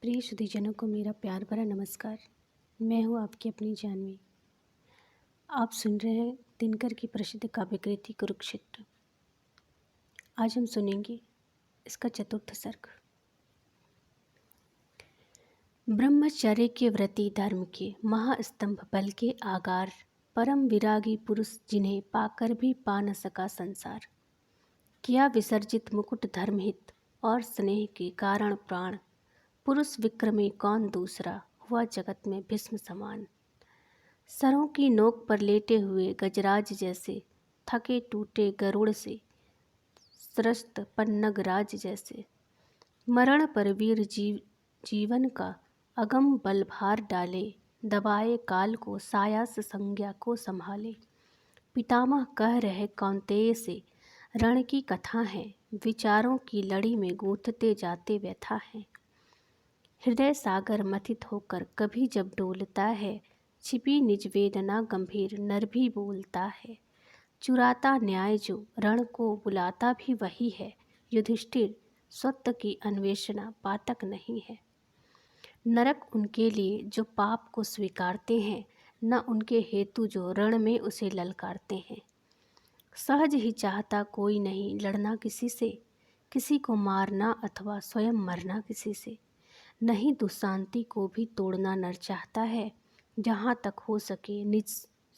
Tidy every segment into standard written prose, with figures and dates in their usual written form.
प्रिय शुद्धिजनों को मेरा प्यार भरा नमस्कार। मैं हूँ आपकी अपनी जानवी। आप सुन रहे हैं दिनकर की प्रसिद्ध काव्य कृति कुरुक्षेत्र। आज हम सुनेंगे इसका चतुर्थ सर्ग। ब्रह्मचर्य के व्रती धर्म के महास्तंभ बल के आगार, परम विरागी पुरुष जिन्हें पाकर भी पा न सका संसार। किया विसर्जित मुकुट धर्महित और स्नेह के कारण प्राण, पुरुष विक्रमे कौन दूसरा हुआ जगत में भीष्म समान। सरों की नोक पर लेटे हुए गजराज जैसे, थके टूटे गरुड़ से स्रस्त पन्नग राज जैसे। मरण पर वीर जीवन का अगम बल भार डाले, दबाए काल को सायास संज्ञा को संभाले। पितामह कह रहे कौन्तेय से रण की कथा है, विचारों की लड़ी में गूंथते जाते व्यथा है। हृदय सागर मथित होकर कभी जब डोलता है, छिपी निज वेदना गंभीर नर भी बोलता है। चुराता न्याय जो रण को बुलाता भी वही है, युधिष्ठिर स्वत्व की अन्वेषणा पातक नहीं है। नरक उनके लिए जो पाप को स्वीकारते हैं, न उनके हेतु जो रण में उसे ललकारते हैं। सहज ही चाहता कोई नहीं लड़ना किसी से, किसी को मारना अथवा स्वयं मरना किसी से। नहीं दुशांति को भी तोड़ना नर चाहता है, जहाँ तक हो सके निज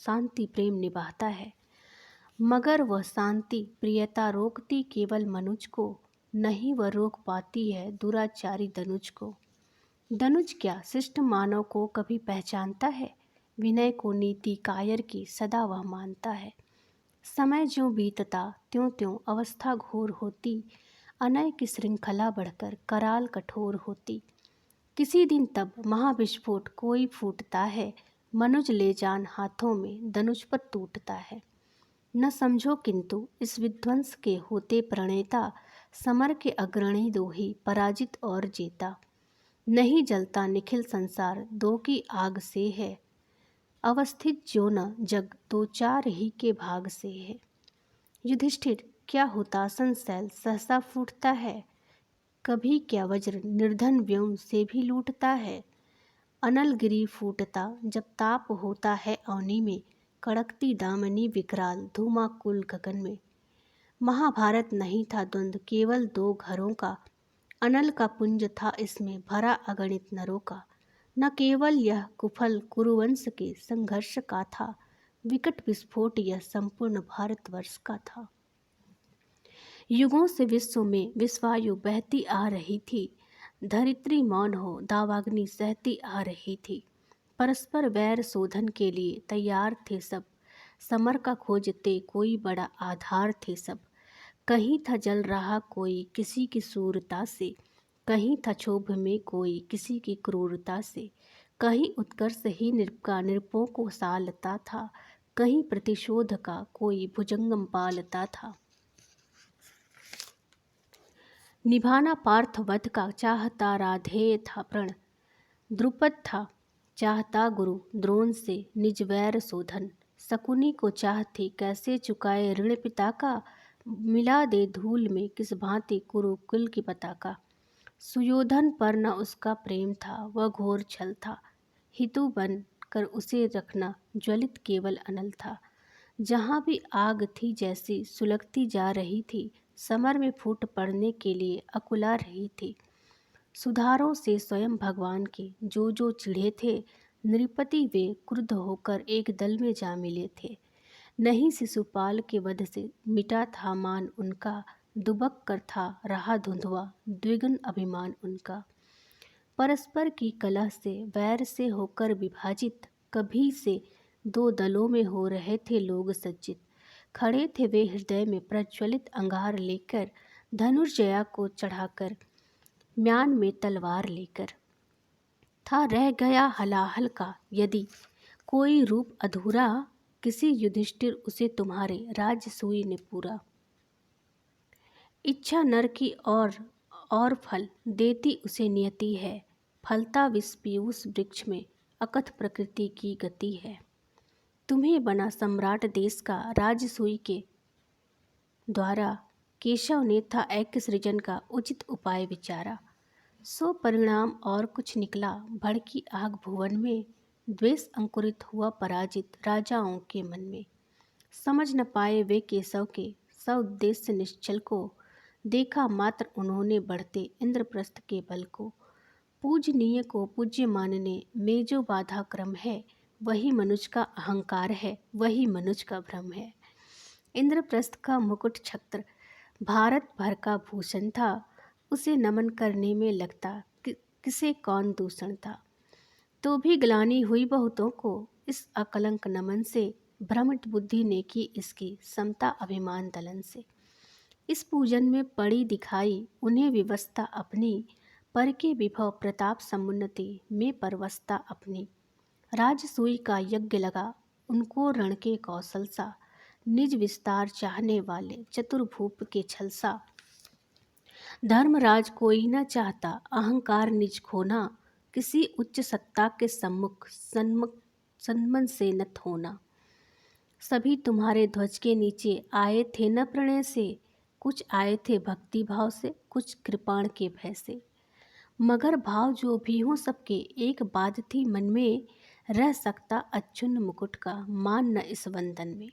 शांति प्रेम निभाता है। मगर वह शांति प्रियता रोकती केवल मनुज को, नहीं वह रोक पाती है दुराचारी दनुज को। दनुज क्या शिष्ट मानव को कभी पहचानता है, विनय को नीति कायर की सदा वह मानता है। समय ज्यों बीतता त्यों त्यों अवस्था घोर होती, अनय की श्रृंखला बढ़कर कराल कठोर होती। किसी दिन तब महाविस्फोट कोई फूटता है, मनुज ले जान हाथों में धनुष पर टूटता है। न समझो किंतु इस विध्वंस के होते प्रणेता, समर के अग्रणी दो ही पराजित और जेता। नहीं जलता निखिल संसार दो की आग से है, अवस्थित जो न जग दो चार ही के भाग से है। युधिष्ठिर क्या हुतासन शैल सहसा फूटता है, कभी क्या वज्र निर्धन व्योम से भी लूटता है। अनलगिरी फूटता जब ताप होता है अवनी में, कड़कती दामनी विकराल धूमाकुल गगन में। महाभारत नहीं था द्वंद्व केवल दो घरों का, अनल का पुंज था इसमें भरा अगणित नरों का। न केवल यह कुफल कुरुवंश के संघर्ष का था, विकट विस्फोट यह संपूर्ण भारतवर्ष का था। युगों से विश्व में विश्वायु बहती आ रही थी, धरित्री मौन हो दावाग्नि सहती आ रही थी। परस्पर वैर शोधन के लिए तैयार थे सब, समर का खोजते कोई बड़ा आधार थे सब। कहीं था जल रहा कोई किसी की सूरता से, कहीं था क्षोभ में कोई किसी की क्रूरता से। कहीं उत्कर्ष ही निरपका निरपों को सालता था, कहीं प्रतिशोध का कोई भुजंगम पालता था। निभाना पार्थ वध का चाहता राधेय था प्रण, द्रुपद था चाहता गुरु द्रोण से निज वैर शोधन। शकुनी को चाहती कैसे चुकाए ऋण पिता का, मिला दे धूल में किस भांति कुरुकुल की पताका। सुयोधन पर न उसका प्रेम था वह घोर छल था, हितु बन कर उसे रखना ज्वलित केवल अनल था। जहाँ भी आग थी जैसी सुलगती जा रही थी, समर में फूट पड़ने के लिए अकुला रही थी। सुधारों से स्वयं भगवान के जो जो चिढ़े थे, नृपति वे क्रुद्ध होकर एक दल में जा मिले थे। नहीं शिशुपाल के वध से मिटा था मान उनका, दुबक कर था रहा धुंधवा द्विगुन अभिमान उनका। परस्पर की कलह से वैर से होकर विभाजित, कभी से दो दलों में हो रहे थे लोग सज्जित। खड़े थे वे हृदय में प्रज्वलित अंगार लेकर, धनुर्जया को चढ़ाकर म्यान में तलवार लेकर। था रह गया हलाहल का यदि कोई रूप अधूरा, किसी युधिष्ठिर उसे तुम्हारे राजसूय ने पूरा। इच्छा नर की और फल देती उसे नियति है, फलता विष पीयूष वृक्ष में अकथ प्रकृति की गति है। तुम्हें बना सम्राट देश का राजसूय के द्वारा, केशव ने था ऐक्य सृजन का उचित उपाय विचारा। सो परिणाम और कुछ निकला, भड़की आग भुवन में, द्वेष अंकुरित हुआ पराजित राजाओं के मन में। समझ न पाए वे केशव के सउद्देश्य निश्चल को, देखा मात्र उन्होंने बढ़ते इंद्रप्रस्थ के बल को। पूजनीय को पूज्य मानने में जो बाधा क्रम है, वही मनुज का अहंकार है, वही मनुज का भ्रम है। इंद्रप्रस्थ का मुकुट छत्र भारत भर का भूषण था, उसे नमन करने में लगता किसे कौन दूषण था। तो भी ग्लानि हुई बहुतों को इस अकलंक नमन से, भ्रमित बुद्धि ने की इसकी समता अभिमान दलन से। इस पूजन में पड़ी दिखाई उन्हें विवस्था अपनी, पर के विभव प्रताप समुन्नति में परवस्ता अपनी। राजसूय का यज्ञ लगा उनको रण के कौशल सा, निज विस्तार चाहने वाले चतुर्भूप के छलसा। धर्मराज कोई न चाहता अहंकार निज खोना, किसी उच्च सत्ता के सन्मन से न होना। सभी तुम्हारे ध्वज के नीचे आए थे न प्रणय से, कुछ आए थे भक्ति भाव से, कुछ कृपाण के भय से। मगर भाव जो भी हो सबके, एक बात थी मन में, रह सकता अच्युन मुकुट का मान न इस वंदन में।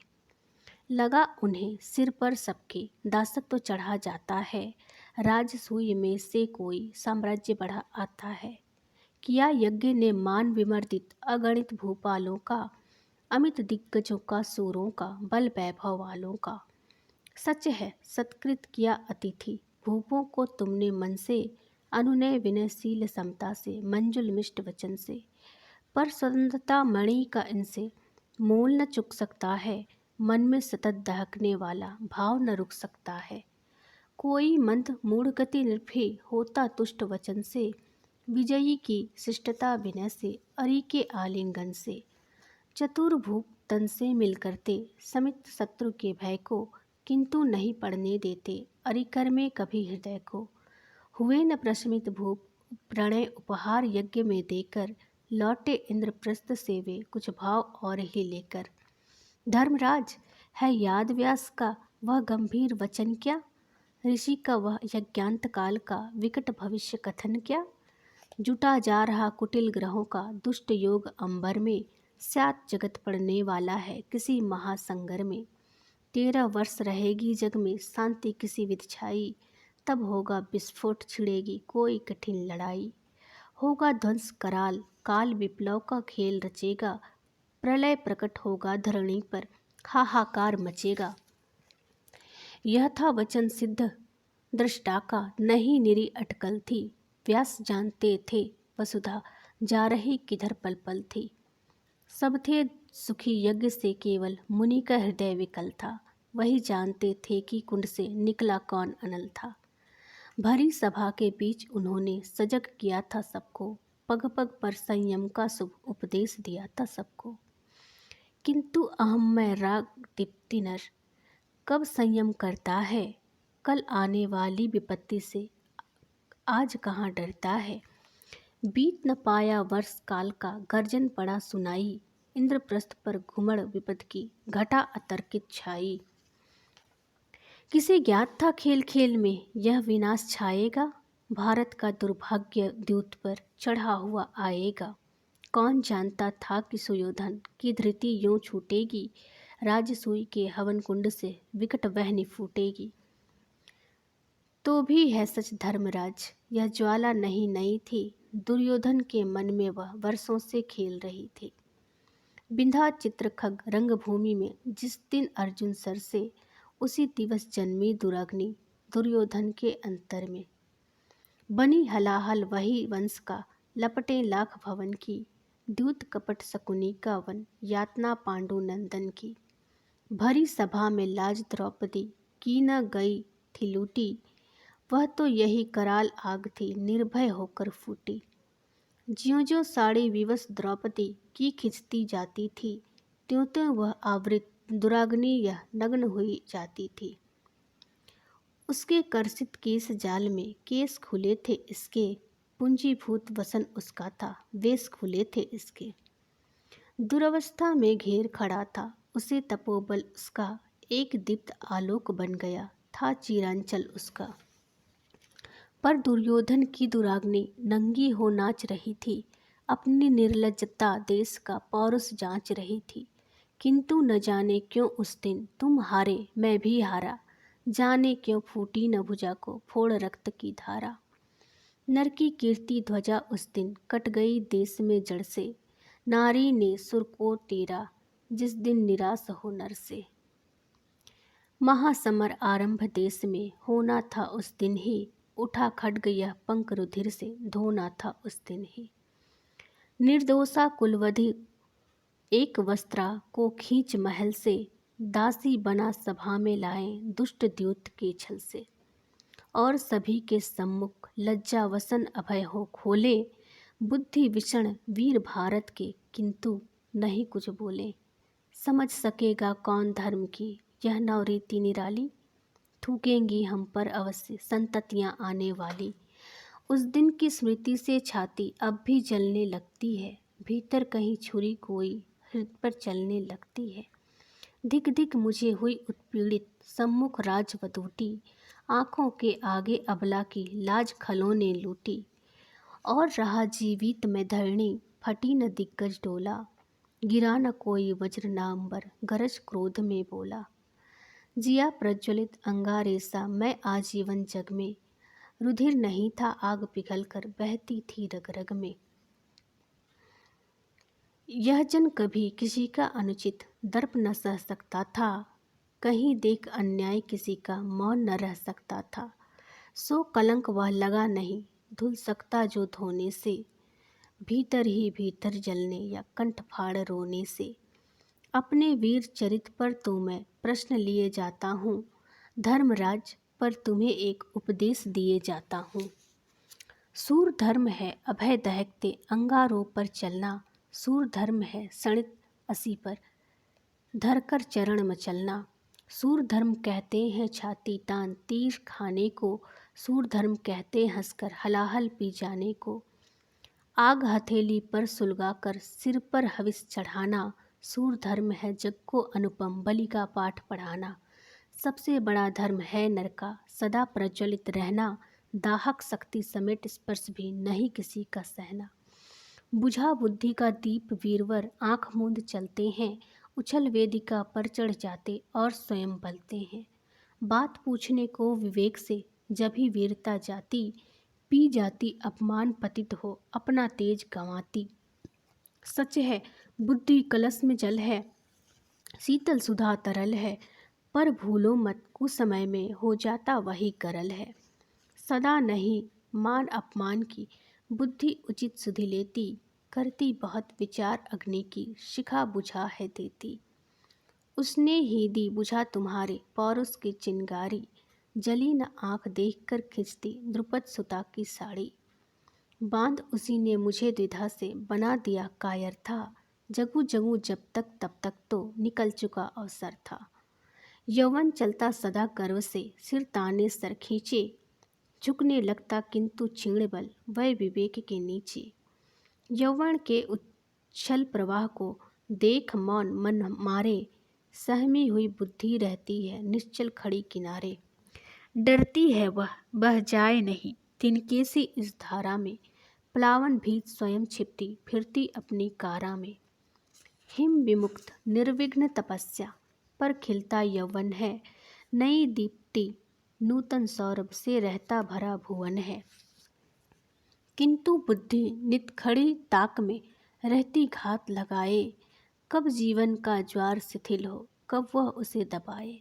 लगा उन्हें सिर पर सबके दासत्व चढ़ा जाता है, राजसूय में से कोई साम्राज्य बढ़ा आता है। किया यज्ञ ने मान विमर्दित अगणित भूपालों का, अमित दिग्गजों का सूरों का बल वैभव वालों का। सच है सत्कृत किया अतिथि भूपों को तुमने मन से, अनुनय विनयशील समता से मंजुल मिष्ट वचन से। पर स्वतंत्रता मणि का इनसे मोल न चुक सकता है, मन में सतत दहकने वाला भाव न रुक सकता है। कोई मंद मूढ़ गति निर्भय होता तुष्ट वचन से, विजयी की शिष्टता विनय से अरि के आलिंगन से। चतुर्भुप तन से मिल करते समित शत्रु के भय को, किंतु नहीं पड़ने देते अरिकर में कभी हृदय को। हुए न प्रशमित भूप प्रणय उपहार यज्ञ में देकर, लौटे इंद्रप्रस्थ से वे कुछ भाव और ही लेकर। धर्मराज है याद व्यास का वह गंभीर वचन क्या, ऋषि का वह यज्ञांत काल का विकट भविष्य कथन क्या। जुटा जा रहा कुटिल ग्रहों का दुष्ट योग अंबर में, स्यात् जगत पड़ने वाला है किसी महासंगर में। 13 वर्ष रहेगी जग में शांति किसी विधि छाई, तब होगा विस्फोट छिड़ेगी कोई कठिन लड़ाई। होगा ध्वंस कराल काल विप्लव का खेल रचेगा, प्रलय प्रकट होगा धरणी पर हाहाकार मचेगा। यह था वचन सिद्ध दृष्टा का, नहीं निरी अटकल थी। व्यास जानते थे वसुधा जा रही किधर पल पल थी। सब थे सुखी यज्ञ से, केवल मुनि का हृदय विकल था। वही जानते थे कि कुंड से निकला कौन अनल था। भरी सभा के बीच उन्होंने सजग किया था सबको, पग पग पर संयम का शुभ उपदेश दिया था सबको। किंतु अहममय राग दीप्ति नर कब संयम करता है, कल आने वाली विपत्ति से आज कहाँ डरता है। बीत न पाया वर्ष काल का गर्जन पड़ा सुनाई, इंद्रप्रस्थ पर घुमड़ विपद की घटा अतर्कित छाई। किसे ज्ञात था खेल खेल में यह विनाश छाएगा, भारत का दुर्भाग्य द्यूत पर चढ़ा हुआ आएगा। कौन जानता था कि सुयोधन की धृति यूं छूटेगी, राजसूय के हवन कुंड से विकट वहनी फूटेगी। तो भी है सच धर्मराज यह ज्वाला नहीं नई थी, दुर्योधन के मन में वह वर्षों से खेल रही थी। बिंधा चित्रखग रंगभूमि में जिस दिन अर्जुन सर से, उसी दिवस जन्मी दुराग्नि दुर्योधन के अंतर में। बनी हलाहल वही वंश का लपटे लाख भवन की, द्यूत कपट शकुनी का वन यातना पांडु नंदन की। भरी सभा में लाज द्रौपदी की न गई थी लूटी, वह तो यही कराल आग थी निर्भय होकर फूटी। ज्यों ज्यों साड़ी विवश द्रौपदी की खिंचती जाती थी, त्यों त्यों वह आवृत दुराग्नि यह नग्न हुई जाती थी। उसके कर्षित केस जाल में केस खुले थे इसके, पूंजीभूत वसन उसका था वेश खुले थे इसके। दुरवस्था में घेर खड़ा था उसे तपोबल उसका, एक दीप्त आलोक बन गया था चिरांचल उसका। पर दुर्योधन की दुराग्नि नंगी हो नाच रही थी, अपनी निर्लज्जता देश का पौरुष जांच रही थी। किंतु न जाने क्यों उस दिन तुम हारे, मैं भी हारा, जाने क्यों फूटी न भुजा को फोड़ रक्त की धारा। नर की कीर्ति ध्वजा उस दिन कट गई देश में जड़ से, नारी ने सुर को तेरा जिस दिन निराश हो नर से। महासमर आरंभ देश में होना था उस दिन ही, उठा खड्ग यह पंख रुधिर से धोना था उस दिन ही। निर्दोषा कुलवधि एक वस्त्रा को खींच महल से, दासी बना सभा में लाए दुष्ट द्यूत के छल से। और सभी के सम्मुख लज्जा वसन अभय हो खोले, बुद्धि विषण वीर भारत के किंतु नहीं कुछ बोले। समझ सकेगा कौन धर्म की यह नवरीति निराली, थूकेंगी हम पर अवश्य संततियाँ आने वाली। उस दिन की स्मृति से छाती अब भी जलने लगती है, भीतर कहीं छुरी कोई हृदय पर चलने लगती है। धिक धिक मुझे हुई उत्पीड़ित सम्मुख राजवधूटी, आँखों के आगे अबला की लाज खलों ने लूटी। और रहा जीवित में धरणी, फटी न दिग्गज डोला, गिरा न कोई वज्र नाम्बर गरज क्रोध में बोला। जिया प्रज्वलित अंगारे सा मैं आजीवन जग में, रुधिर नहीं था आग पिघल कर बहती थी रग रग में। यह जन कभी किसी का अनुचित दर्प न सह सकता था, कहीं देख अन्याय किसी का मौन न रह सकता था। सो कलंक वह लगा नहीं धुल सकता जो धोने से, भीतर ही भीतर जलने या कंठ फाड़ रोने से। अपने वीर चरित पर तो मैं प्रश्न लिए जाता हूँ, धर्मराज पर तुम्हें एक उपदेश दिए जाता हूँ। सूर धर्म है अभय दहकते अंगारों पर चलना, सूर धर्म है सणित असी पर धरकर चरण मचलना। सूर धर्म कहते हैं छाती तान तीर खाने को, सूर धर्म कहते हंसकर हलाहल पी जाने को। आग हथेली पर सुलगाकर सिर पर हविस चढ़ाना, सूर धर्म है जग को अनुपम बलि का पाठ पढ़ाना। सबसे बड़ा धर्म है नर का सदा प्रज्वलित रहना, दाहक शक्ति समेट स्पर्श भी नहीं किसी का सहना। बुझा बुद्धि का दीप वीरवर आंख मूंद चलते हैं, उछल वेदिका पर चढ़ जाते और स्वयं बलते हैं। बात पूछने को विवेक से जब ही वीरता जाती, पी जाती अपमान पतित हो अपना तेज गंवाती। सच है बुद्धि कलश में जल है, शीतल सुधा तरल है, पर भूलो मत कुसमय में हो जाता वही करल है। सदा नहीं मान अपमान की बुद्धि उचित सुधि लेती, करती बहुत विचार अग्नि की शिखा बुझा है देती। उसने ही दी बुझा तुम्हारे पौरुष की चिंगारी, जली न आँख देखकर खिंचती द्रुपद सुता की साड़ी। बांध उसी ने मुझे द्विधा से बना दिया कायर था, जगू जगू जब तक तब तक तो निकल चुका अवसर था। यौवन चलता सदा गर्व से सिर ताने सर खींचे, झुकने लगता किंतु क्षीण बल वह विवेक के नीचे। यौवन के उच्छल प्रवाह को देख मौन मन मारे, सहमी हुई बुद्धि रहती है निश्चल खड़ी किनारे। डरती है वह बह जाए नहीं तिनके से इस धारा में, प्लावन भीत स्वयं छिपती फिरती अपनी कारा में। हिम विमुक्त निर्विघ्न तपस्या पर खिलता यौवन है, नई दीप्ति नूतन सौरभ से रहता भरा भुवन है। किंतु बुद्धि नित खड़ी ताक में रहती घात लगाए, कब जीवन का ज्वार शिथिल हो कब वह उसे दबाए।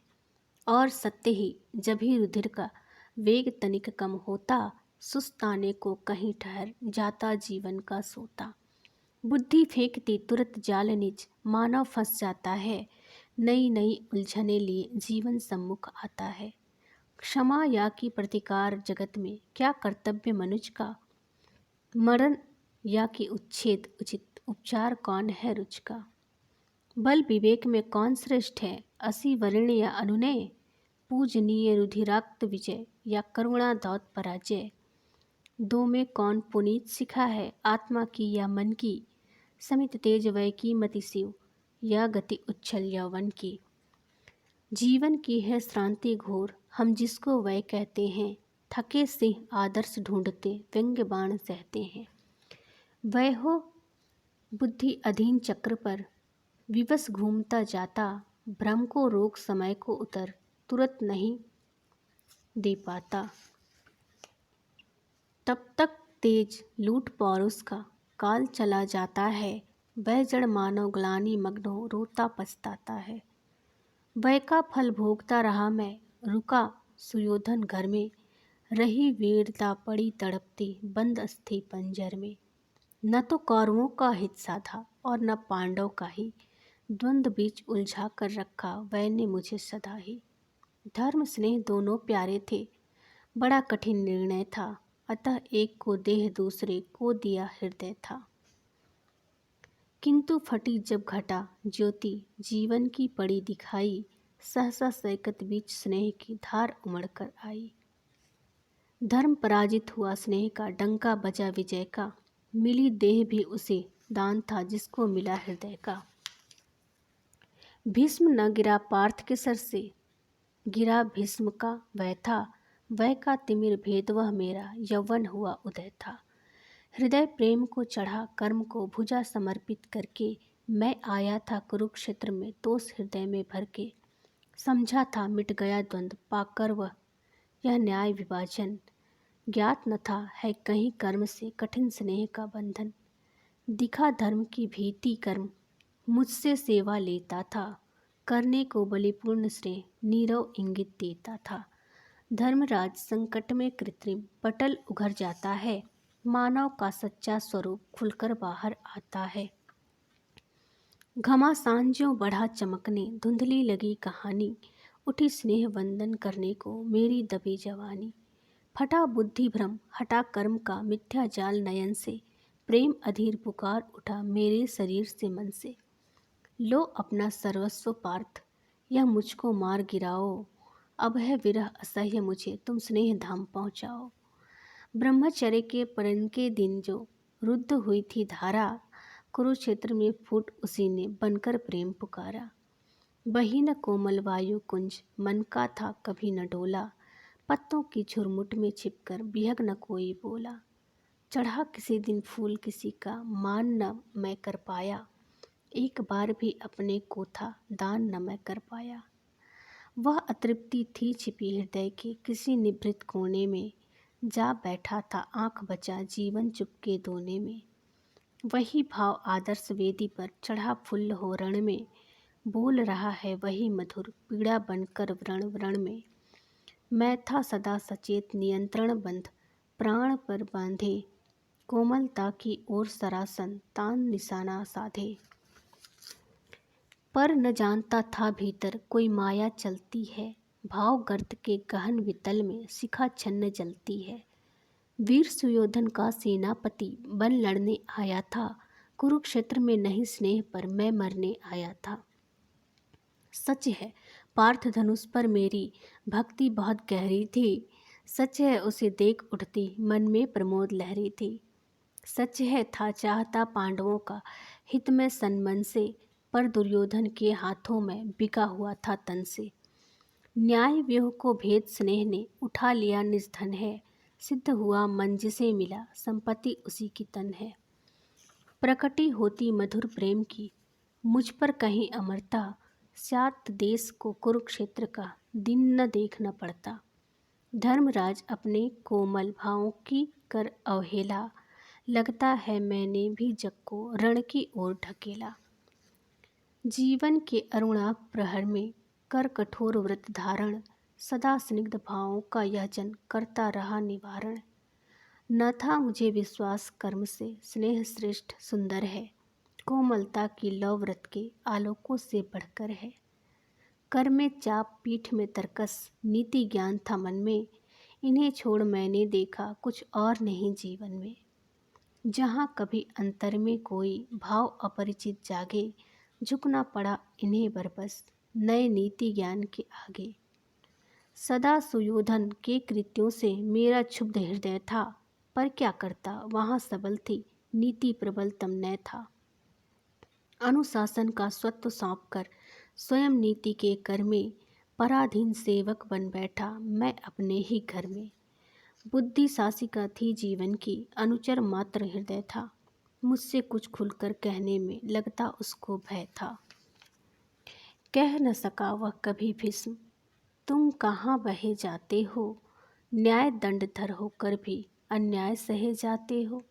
और सत्य ही जब ही रुधिर का वेग तनिक कम होता, सुस्ताने को कहीं ठहर जाता जीवन का सोता। बुद्धि फेंकती तुरंत जाल निज मानव फंस जाता है, नई नई उलझने लिए जीवन सम्मुख आता है। क्षमा या कि प्रतिकार जगत में क्या कर्तव्य मनुष्य का, मरण या कि उच्छेद उचित उपचार कौन है रुच का। बल विवेक में कौन श्रेष्ठ है, असी वर्ण या अनुनय, पूजनीय रुधिराक्त विजय या करुणा दौत पराजय। दो में कौन पुनीत सिखा है, आत्मा की या मन की, समित तेज वय की मति शिव या गति उच्छल यौवन की। जीवन की है श्रांति घोर हम जिसको वय कहते हैं, थके सिंह आदर्श ढूंढते व्यंग्य बाण सहते हैं। वह हो बुद्धि अधीन चक्र पर विवश घूमता जाता, भ्रम को रोक समय को उतर तुरंत नहीं दे पाता। तब तक तेज लूट पौरुष का काल चला जाता है, वह जड़ मानव ग्लानि मग्नो रोता पछताता है। वह का फल भोगता रहा मैं, रुका सुयोधन घर में, रही वीरता पड़ी तड़पती बंद अस्थि पंजर में। न तो कौरवों का हित साधा और न पांडव का ही, द्वंद्व बीच उलझा कर रखा वह ने मुझे सदा ही। धर्म स्नेह दोनों प्यारे थे, बड़ा कठिन निर्णय था, अतः एक को देह दूसरे को दिया हृदय था। किंतु फटी जब घटा ज्योति जीवन की पड़ी दिखाई, सहसा सैकत बीच स्नेह की धार उमड़ कर आई। धर्म पराजित हुआ स्नेह का, डंका बजा विजय का, मिली देह भी उसे दान था जिसको मिला हृदय का। भीष्म न गिरा पार्थ के सर से, गिरा भीष्म का वह था, वह का तिमिर भेद वह मेरा यौवन हुआ उदय था। हृदय प्रेम को चढ़ा कर्म को भुजा समर्पित करके, मैं आया था कुरुक्षेत्र में दोष हृदय में भर के। समझा था मिट गया द्वंद्व पाकर वह यह न्याय विभाजन, ज्ञात न था है कहीं कर्म से कठिन स्नेह का बंधन। दिखा धर्म की भीति कर्म मुझसे सेवा लेता था, करने को बलिपूर्ण स्नेह नीरव इंगित देता था। धर्मराज संकट में कृत्रिम पटल उघर जाता है, मानव का सच्चा स्वरूप खुलकर बाहर आता है। घमासान ज्यों बढ़ा चमकने, धुंधली लगी कहानी, उठी स्नेह वंदन करने को मेरी दबी जवानी। फटा बुद्धि भ्रम हटा कर्म का मिथ्या जाल नयन से, प्रेम अधीर पुकार उठा मेरे शरीर से मन से। लो अपना सर्वस्व पार्थ यह मुझको मार गिराओ, अब है विरह असह्य मुझे तुम स्नेह धाम पहुँचाओ। ब्रह्मचर्य के परन के दिन जो रुद्ध हुई थी धारा, कुरुक्षेत्र में फूट उसी ने बनकर प्रेम पुकारा। वही न कोमल वायु कुंज मन का था कभी न डोला, पत्तों की झुरमुट में छिपकर बिहग न कोई बोला। चढ़ा किसी दिन फूल किसी का मान न मैं कर पाया, एक बार भी अपने को था दान न मैं कर पाया। वह अतृप्ति थी छिपी हृदय के किसी निभृत कोने में, जा बैठा था आंख बचा जीवन चुपके दोने में। वही भाव आदर्श वेदी पर चढ़ा फुल्ल हो रण में, बोल रहा है वही मधुर पीड़ा बनकर व्रण व्रण में। मैं था सदा सचेत नियंत्रण बंध प्राण पर बांधे, कोमलता की ओर सरासन तान निशाना साधे। पर न जानता था भीतर कोई माया चलती है, भाव गर्त के गहन वितल में शिखा छन्न जलती है। वीर सुयोधन का सेनापति बन लड़ने आया था, कुरुक्षेत्र में नहीं स्नेह पर मैं मरने आया था। सच है पार्थ धनुष पर मेरी भक्ति बहुत गहरी थी, सच है उसे देख उठती मन में प्रमोद लहरी थी। सच है था चाहता पांडवों का हित में सन्मन से, पर दुर्योधन के हाथों में बिका हुआ था तन से। न्याय व्यूह को भेद स्नेह ने उठा लिया निस्धन है, सिद्ध हुआ मन जिसे मिला संपत्ति उसी की तन है। प्रकटी होती मधुर प्रेम की मुझ पर कहीं अमरता, सात देश को कुरुक्षेत्र का दिन न देखना पड़ता। धर्मराज अपने कोमल भावों की कर अवहेला, लगता है मैंने भी जग को रण की ओर ढकेला। जीवन के अरुणाभ प्रहर में कर कठोर व्रत धारण, सदा स्निग्ध भावों का यह जन करता रहा निवारण। न था मुझे विश्वास कर्म से स्नेह श्रेष्ठ सुंदर है, कोमलता की लौ व्रत के आलोकों से बढ़कर है। कर में चाप पीठ में तरकस नीति ज्ञान था मन में, इन्हें छोड़ मैंने देखा कुछ और नहीं जीवन में। जहाँ कभी अंतर में कोई भाव अपरिचित जागे, झुकना पड़ा इन्हें बरबस नए नीति ज्ञान के आगे। सदा सुयोधन के कृत्यों से मेरा क्षुब्ध हृदय था, पर क्या करता वहाँ सबल थी नीति प्रबल तमनय था। अनुशासन का स्वत्व सौंपकर स्वयं नीति के कर में, पराधीन सेवक बन बैठा मैं अपने ही घर में। बुद्धि शासिका थी जीवन की, अनुचर मात्र हृदय था। मुझसे कुछ खुलकर कहने में लगता उसको भय था। कह न सका वह कभी भीष्म, तुम कहाँ बहे जाते हो। न्याय दंडधर होकर भी अन्याय सहे जाते हो।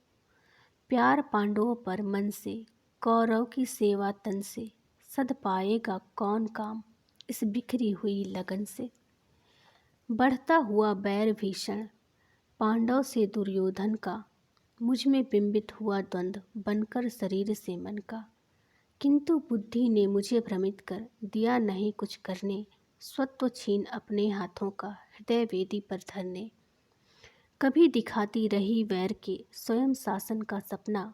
प्यार पांडवों पर मन से, कौरव की सेवा तन से। सद पाएगा कौन काम इस बिखरी हुई लगन से। बढ़ता हुआ बैर भीषण पांडव से दुर्योधन का। मुझ में बिंबित हुआ द्वंद्व बनकर शरीर से मन का। किंतु बुद्धि ने मुझे भ्रमित कर दिया नहीं कुछ करने। स्वत्व छीन अपने हाथों का हृदय वेदी पर धरने। कभी दिखाती रही वैर के स्वयं शासन का सपना।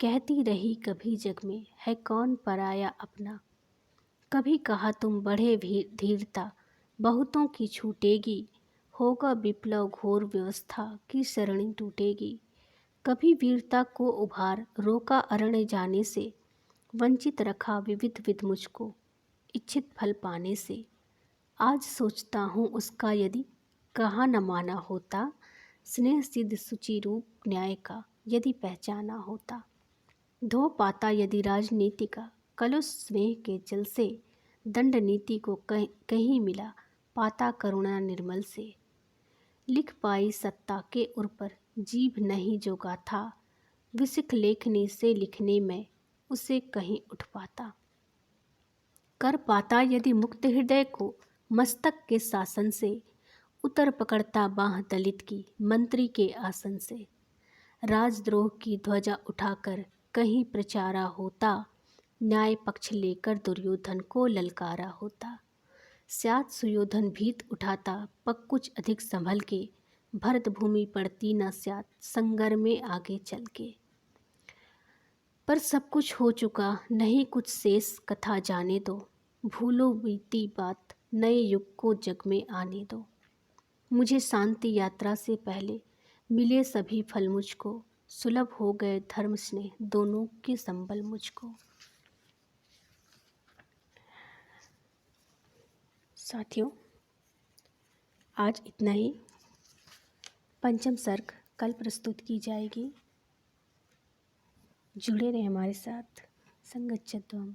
कहती रही कभी जग में है कौन पराया अपना। कभी कहा तुम बढ़े धीरता बहुतों की छूटेगी। होगा विप्लव घोर व्यवस्था की सरणी टूटेगी। कभी वीरता को उभार रोका अरण्य जाने से। वंचित रखा विविध विध मुझको इच्छित फल पाने से। आज सोचता हूँ उसका यदि कहा न माना होता। स्नेह सिद्ध सुचि रूप न्याय का यदि पहचाना होता। धो पाता यदि राजनीति का कलुष स्नेह के जल से। दंड नीति को कहीं मिला पाता करुणा निर्मल से। लिख पाई सत्ता के उर पर जीभ नहीं जो गाथा। विसिख लेखनी से लिखने में उसे कहीं उठ पाता। कर पाता यदि मुक्त हृदय को मस्तक के शासन से। उतर पकड़ता बाह दलित की मंत्री के आसन से। राजद्रोह की ध्वजा उठाकर कहीं प्रचारा होता। न्याय पक्ष लेकर दुर्योधन को ललकारा होता। स्यात सुयोधन भीत उठाता पग कुछ अधिक संभल के। भरत भूमि पड़ती न स्यात संगर में आगे चल के। पर सब कुछ हो चुका नहीं कुछ शेष कथा जाने दो। भूलो बीती बात नए युग को जग में आने दो। मुझे शांति यात्रा से पहले मिले सभी फल मुझको। सुलभ हो गए धर्म स्नेह दोनों के संबल मुझको। साथियों, आज इतना ही। पंचम सर्ग कल प्रस्तुत की जाएगी। जुड़े रहे हमारे साथ। संगच्छध्वम।